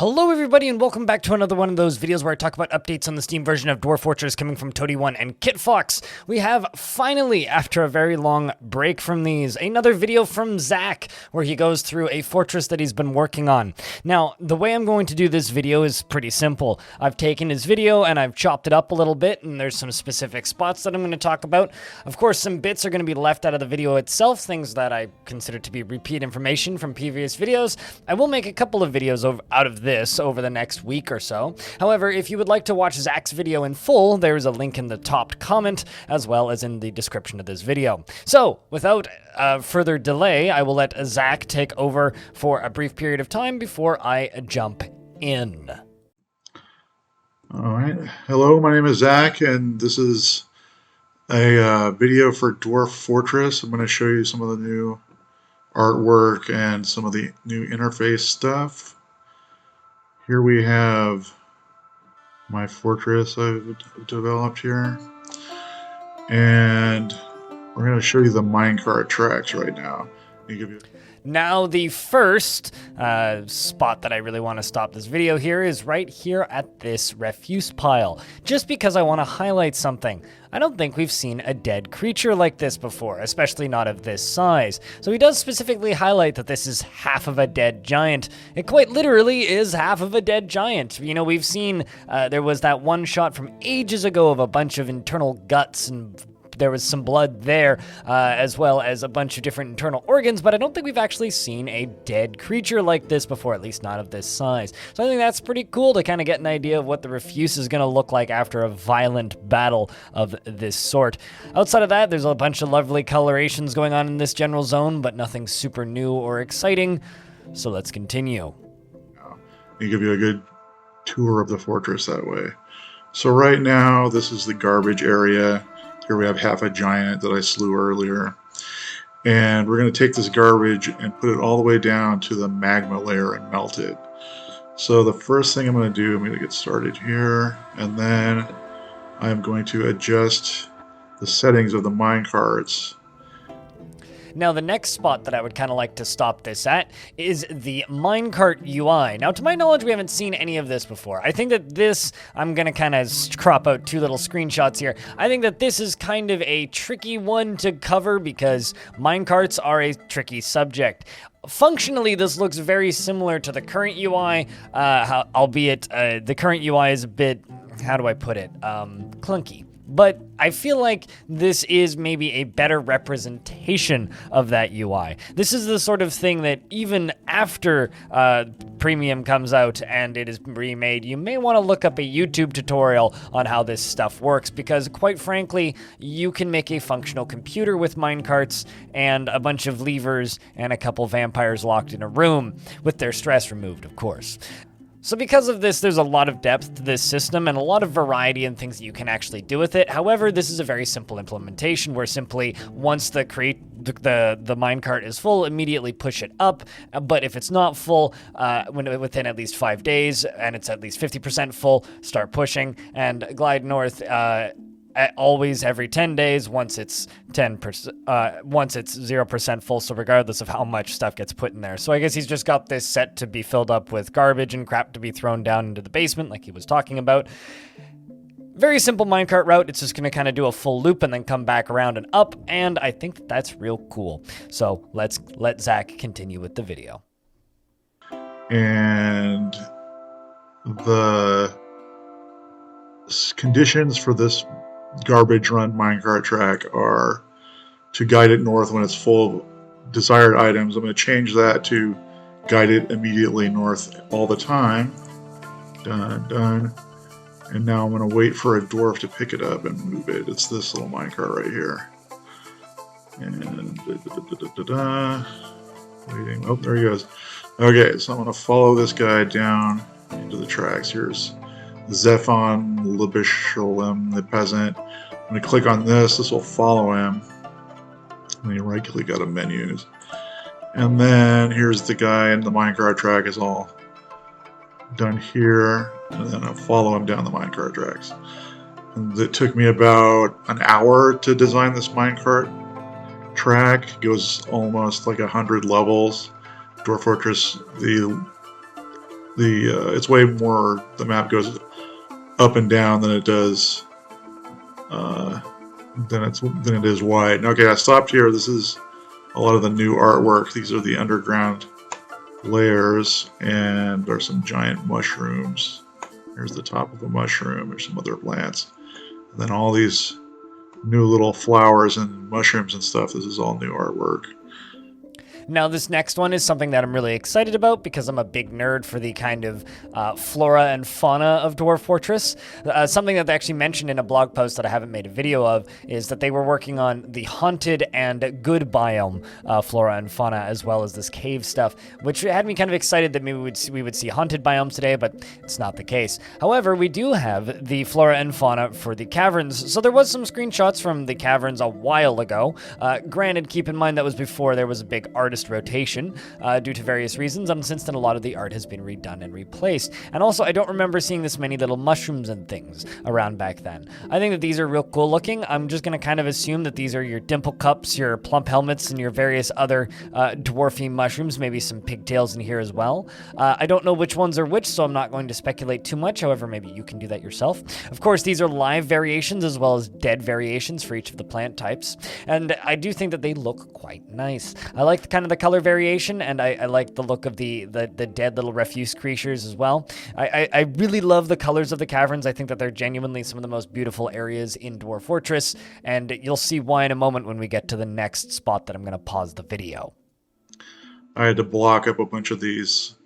Hello everybody and welcome back to another one of those videos where I talk about updates on the Steam version of Dwarf Fortress coming from Toady1 and KitFox. We have finally, after a very long break from these, another video from Zach where he goes through a fortress that he's been working on. Now, the way I'm going to do this video is pretty simple. I've taken his video and I've chopped it up a little bit, and there's some specific spots that I'm going to talk about. Of course, some bits are going to be left out of the video itself, things that I consider to be repeat information from previous videos. I will make a couple of videos out of this over the next week or so. However, if you would like to watch Zach's video in full, there is a link in the top comment as well as in the description of this video. So, without further delay, I will let Zach take over for a brief period of time before I jump in. All right. Hello, my name is Zach, and this is a video for Dwarf Fortress. I'm going to show you some of the new artwork and some of the new interface stuff. Here we have my fortress I've developed here, and we're going to show you the minecart tracks right now. Now, the first spot that I really want to stop this video here is right here at this refuse pile, just because I want to highlight something. I don't think we've seen a dead creature like this before, especially not of this size. So he does specifically highlight that this is half of a dead giant. It quite literally is half of a dead giant. You know, we've seen, there was that one shot from ages ago of a bunch of internal guts, and there was some blood there, as well as a bunch of different internal organs, but I don't think we've actually seen a dead creature like this before, at least not of this size. So I think that's pretty cool to kind of get an idea of what the refuse is going to look like after a violent battle of this sort. Outside of that, there's a bunch of lovely colorations going on in this general zone, but nothing super new or exciting, so let's continue. I'll give you a good tour of the fortress that way. So right now, this is the garbage area. Here we have half a giant that I slew earlier. And we're going to take this garbage and put it all the way down to the magma layer and melt it. So the first thing I'm going to do, I'm going to get started here, and then I'm going to adjust the settings of the minecarts. Now, the next spot that I would kind of like to stop this at is the Minecart UI. Now, to my knowledge, we haven't seen any of this before. I think that this, I'm going to kind of crop out two little screenshots here. I think that this is kind of a tricky one to cover because minecarts are a tricky subject. Functionally, this looks very similar to the current UI, albeit the current UI is a bit, how do I put it, clunky. But I feel like this is maybe a better representation of that UI. This is the sort of thing that even after Premium comes out and it is remade, you may want to look up a YouTube tutorial on how this stuff works, because quite frankly, you can make a functional computer with minecarts and a bunch of levers and a couple vampires locked in a room, with their stress removed, of course. So because of this, there's a lot of depth to this system and a lot of variety in things that you can actually do with it. However, this is a very simple implementation where simply once the minecart is full, immediately push it up. But if it's not full, within at least 5 days and it's at least 50% full, start pushing and glide north. Always every 10 days once it's 0% full, so regardless of how much stuff gets put in there. So I guess he's just got this set to be filled up with garbage and crap to be thrown down into the basement like he was talking about. Very simple minecart route. It's just going to kind of do a full loop and then come back around and up, and I think that's real cool. So let's let Zach continue with the video. And the conditions for this garbage run minecart track are to guide it north when it's full of desired items. I'm going to change that to guide it immediately north all the time. Done. And now I'm going to wait for a dwarf to pick it up and move it. It's this little minecart right here. And waiting. Oh, there he goes. Okay, so I'm going to follow this guy down into the tracks. Here's Zephon Libisholem, the peasant. I'm going to click on this. This will follow him. And you right click out of menus. And then here's the guy, and the minecart track is all done here. And then I'll follow him down the minecart tracks. And it took me about an hour to design this minecart track. It goes almost like 100 levels. Dwarf Fortress, the it's way more, the map goes up and down than it does than it is wide. Okay, I stopped here. This is a lot of the new artwork. These are the underground layers, and there's some giant mushrooms. Here's the top of a mushroom. There's some other plants, and then all these new little flowers and mushrooms and stuff. This is all new artwork. Now, this next one is something that I'm really excited about because I'm a big nerd for the kind of flora and fauna of Dwarf Fortress. Something that they actually mentioned in a blog post that I haven't made a video of is that they were working on the haunted and good biome flora and fauna, as well as this cave stuff, which had me kind of excited that maybe we would see haunted biomes today, but it's not the case. However, we do have the flora and fauna for the caverns, so there was some screenshots from the caverns a while ago. Granted, keep in mind that was before there was a big artist rotation due to various reasons, and since then a lot of the art has been redone and replaced. And also, I don't remember seeing this many little mushrooms and things around back then. I think that these are real cool looking. I'm just going to kind of assume that these are your dimple cups, your plump helmets, and your various other dwarfy mushrooms, maybe some pigtails in here as well. I don't know which ones are which, so I'm not going to speculate too much. However, maybe you can do that yourself. Of course, these are live variations as well as dead variations for each of the plant types, and I do think that they look quite nice. I like the color variation, and I like the look of the dead little refuse creatures as well. I really love the colors of the caverns. I think that they're genuinely some of the most beautiful areas in Dwarf Fortress, and you'll see why in a moment when we get to the next spot that I'm going to pause the video. I had to block up a bunch of these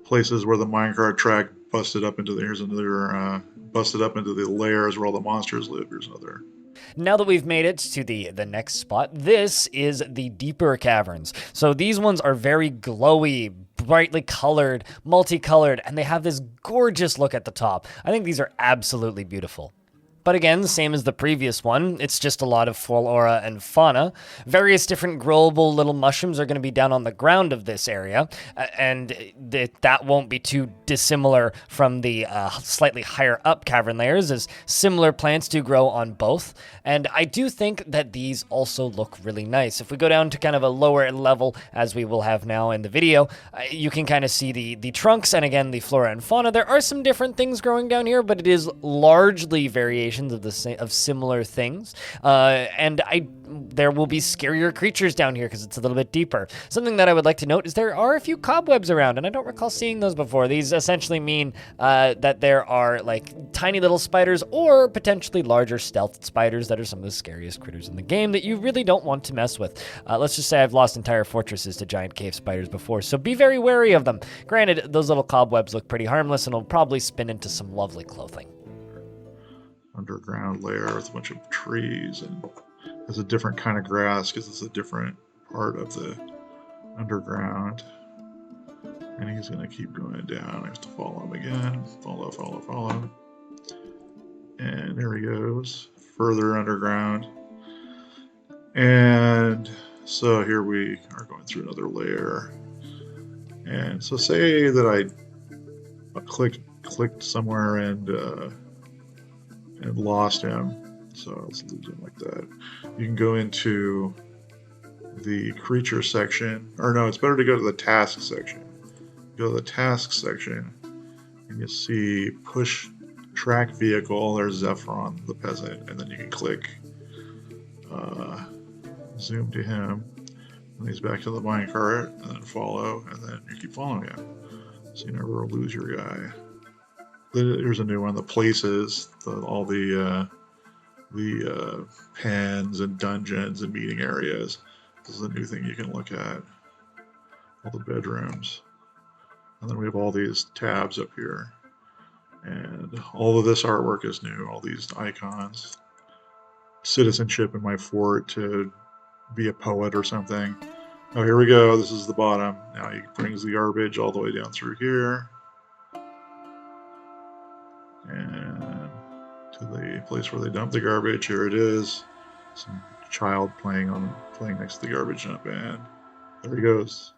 places where the minecart track busted up into busted up into the layers where all the monsters live. Here's another. Now that we've made it to the next spot, this is the deeper caverns. So these ones are very glowy, brightly colored, multicolored, and they have this gorgeous look at the top. I think these are absolutely beautiful. But again, same as the previous one, it's just a lot of flora and fauna. Various different growable little mushrooms are going to be down on the ground of this area, and that won't be too dissimilar from the slightly higher up cavern layers, as similar plants do grow on both. And I do think that these also look really nice. If we go down to kind of a lower level, as we will have now in the video, you can kind of see the trunks, and again, the flora and fauna. There are some different things growing down here, but it is largely variation of similar things, and there will be scarier creatures down here because it's a little bit deeper. Something that I would like to note is there are a few cobwebs around, and I don't recall seeing those before. These essentially mean that there are like tiny little spiders or potentially larger stealth spiders that are some of the scariest critters in the game that you really don't want to mess with. Let's just say I've lost entire fortresses to giant cave spiders before, so be very wary of them. Granted, those little cobwebs look pretty harmless and will probably spin into some lovely clothing. Underground layer with a bunch of trees, and has a different kind of grass because it's a different part of the underground. And he's going to keep going down. I have to follow him again. Follow. And there he goes. Further underground. And so here we are going through another layer. And so say that I clicked somewhere and lost him. So let's lose him like that. You can go into the creature section, or no, it's better to go to the task section. Go to the task section, and you see push track vehicle. There's Zephron, the peasant, and then you can click zoom to him, and he's back to the minecart, and then follow, and then you keep following him. So you never lose your guy. There's a new one, the places, all the pens and dungeons and meeting areas. This is a new thing you can look at. All the bedrooms. And then we have all these tabs up here. And all of this artwork is new, all these icons. Citizenship in my fort to be a poet or something. Oh, here we go. This is the bottom. Now he brings the garbage all the way down through here. And to the place where they dump the garbage. Here it is. Some child playing next to the garbage dump, and there he goes.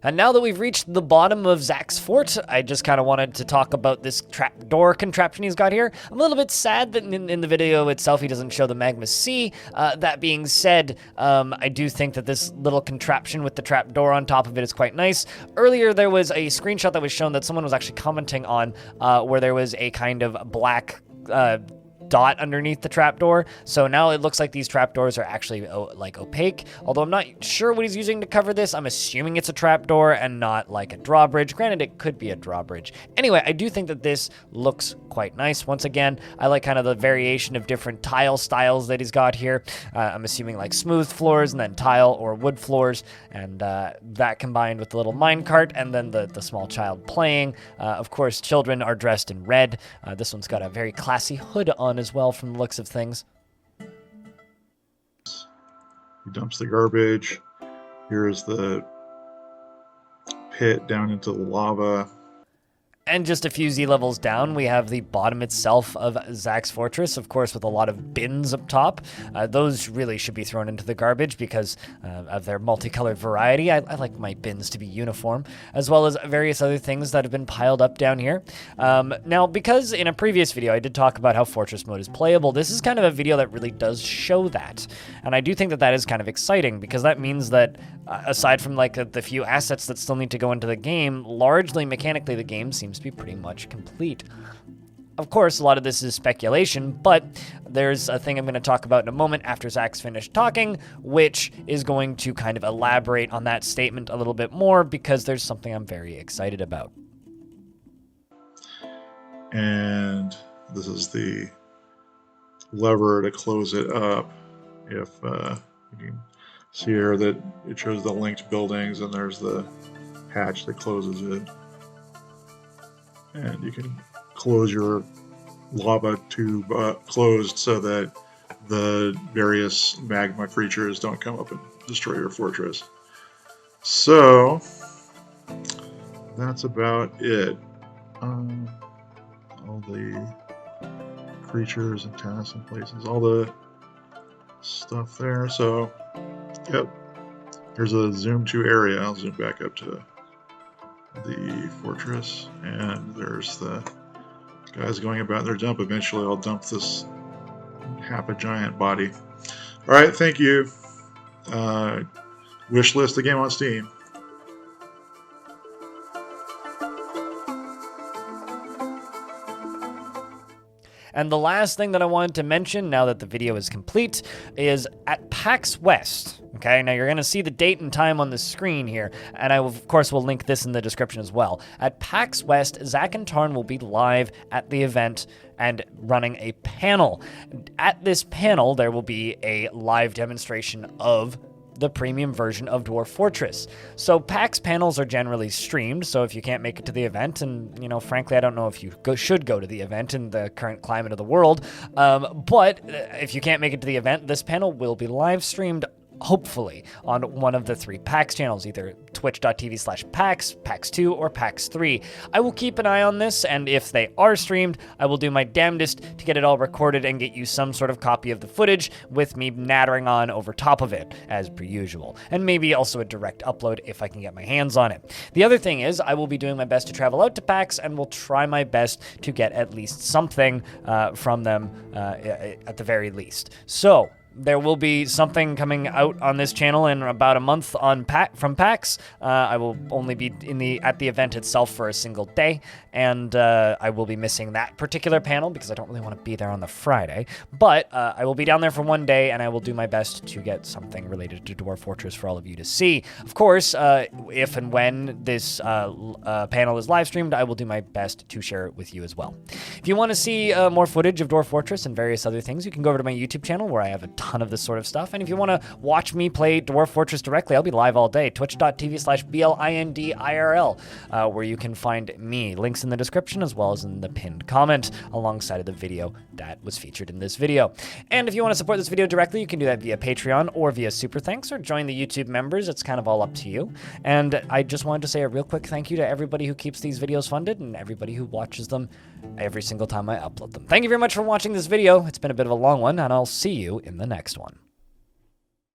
And now that we've reached the bottom of Zach's fort, I just kind of wanted to talk about this trapdoor contraption he's got here. I'm a little bit sad that in the video itself he doesn't show the magma sea. That being said, I do think that this little contraption with the trapdoor on top of it is quite nice. Earlier there was a screenshot that was shown that someone was actually commenting on where there was a kind of black dot underneath the trapdoor. So now it looks like these trapdoors are actually like opaque, although I'm not sure what he's using to cover this. I'm assuming it's a trapdoor and not like a drawbridge. Granted, it could be a drawbridge. Anyway, I do think that this looks quite nice. Once again, I like kind of the variation of different tile styles that he's got here. I'm assuming like smooth floors and then tile or wood floors, and that combined with the little minecart and then the small child playing. Of course, children are dressed in red. This one's got a very classy hood on as well from the looks of things. He dumps the garbage. Here's the pit down into the lava. And just a few Z levels down, we have the bottom itself of Zach's fortress, of course, with a lot of bins up top. Those really should be thrown into the garbage because of their multicolored variety. I like my bins to be uniform, as well as various other things that have been piled up down here. Now, because in a previous video I did talk about how Fortress mode is playable, this is kind of a video that really does show that. And I do think that that is kind of exciting because that means that aside from like the few assets that still need to go into the game, largely mechanically the game seems to be pretty much complete. Of course, a lot of this is speculation, but there's a thing I'm going to talk about in a moment after Zach's finished talking, which is going to kind of elaborate on that statement a little bit more because there's something I'm very excited about. And this is the lever to close it up. If you can see here that it shows the linked buildings, and there's the hatch that closes it. And you can close your lava tube closed so that the various magma creatures don't come up and destroy your fortress. So that's about it. All the creatures and tasks and places, all the stuff there. So, yep. Here's a zoom to area. I'll zoom back up to the fortress, and there's the guys going about their dump. Eventually I'll dump this half a giant body. Alright, thank you. Wish list the game on Steam. And the last thing that I wanted to mention, now that the video is complete, is at Pax West. Okay, now you're going to see the date and time on the screen here, and I, of course, will link this in the description as well. At Pax West, Zach and Tarn will be live at the event and running a panel. At this panel, there will be a live demonstration of the premium version of Dwarf Fortress. So PAX panels are generally streamed, so if you can't make it to the event, and, you know, frankly, I don't know if you should go to the event in the current climate of the world, but if you can't make it to the event, this panel will be live streamed hopefully on one of the 3 PAX channels, either twitch.tv/PAX, PAX2, or PAX3. I will keep an eye on this, and if they are streamed, I will do my damnedest to get it all recorded and get you some sort of copy of the footage with me nattering on over top of it, as per usual. And maybe also a direct upload if I can get my hands on it. The other thing is, I will be doing my best to travel out to PAX, and will try my best to get at least something from them at the very least. So, there will be something coming out on this channel in about a month on from PAX. I will only be at the event itself for a single day, and I will be missing that particular panel because I don't really want to be there on the Friday. But I will be down there for one day, and I will do my best to get something related to Dwarf Fortress for all of you to see. Of course, if and when this panel is live streamed, I will do my best to share it with you as well. If you want to see more footage of Dwarf Fortress and various other things, you can go over to my YouTube channel where I have a ton of this sort of stuff. And if you want to watch me play Dwarf Fortress directly, I'll be live all day. Twitch.tv/BLINDIRL, where you can find me. Links in the description as well as in the pinned comment alongside of the video that was featured in this video. And if you want to support this video directly, you can do that via Patreon or via Super Thanks, or join the YouTube members. It's kind of all up to you. And I just wanted to say a real quick thank you to everybody who keeps these videos funded and everybody who watches them every single time I upload them. Thank you very much for watching this video. It's been a bit of a long one, and I'll see you in the next one.